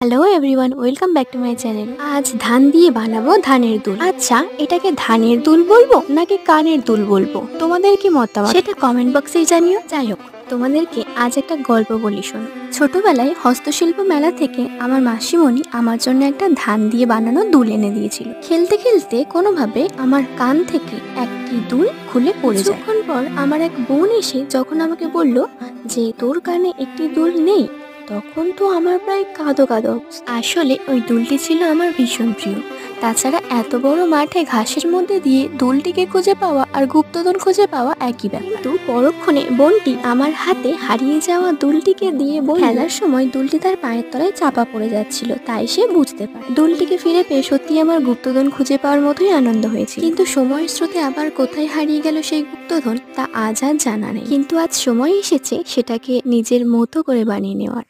Hello everyone, welcome back to my channel. আজ ধান দিয়ে বানাবো ধানের দুল। আচ্ছা, এটাকে ধানের দুল বলবো নাকি কানের দুল বলবো? তোমাদের কি মতামত সেটা কমেন্ট বক্সে জানিও। যাই হোক, তোমাদেরকে আজ একটা গল্প বলি শোনো। ছোটবেলায় হস্তশিল্প মেলা থেকে আমার মাসিমণি আমার জন্য একটা ধান দিয়ে বানানো দুল এনে দিয়েছিল। খেলতে খেলতে কোনোভাবে আমার কান থেকে একটি দুল খুলে পড়ে যায়। কিছুক্ষণ পর আমার এক বোন এসে যখন আমাকে বলল যে তোর কানে একটি দুল নেই, তখন তো আমার প্রায় কাঁদো কাঁদো অবস্থা। আসলে ওই দুলটি ছিল আমার ভীষণ প্রিয়। তাছাড়া এত বড় মাঠে ঘাসের মধ্যে দিয়ে দুলটিকে খুঁজে পাওয়া আর গুপ্তধন খুঁজে পাওয়া একই ব্যাপার। কিন্তু পরক্ষণে বোনটি আমার হাতে হারিয়ে যাওয়া দুলটিকে দিয়ে খেলার সময় দুলটি তার পায়ের তলায় চাপা পড়ে যাচ্ছিল, তাই সে বুঝতে পারে। দুলটিকে ফিরে পেয়ে সত্যি আমার গুপ্তধন খুঁজে পাওয়ার মতোই আনন্দ হয়েছিল। কিন্তু সময়ের স্রোতে আবার কোথায় হারিয়ে গেল সেই গুপ্তধন তা আজ আর জানা নেই। কিন্তু আজ সময় এসেছে সেটাকে নিজের মতো করে বানিয়ে নেওয়ার।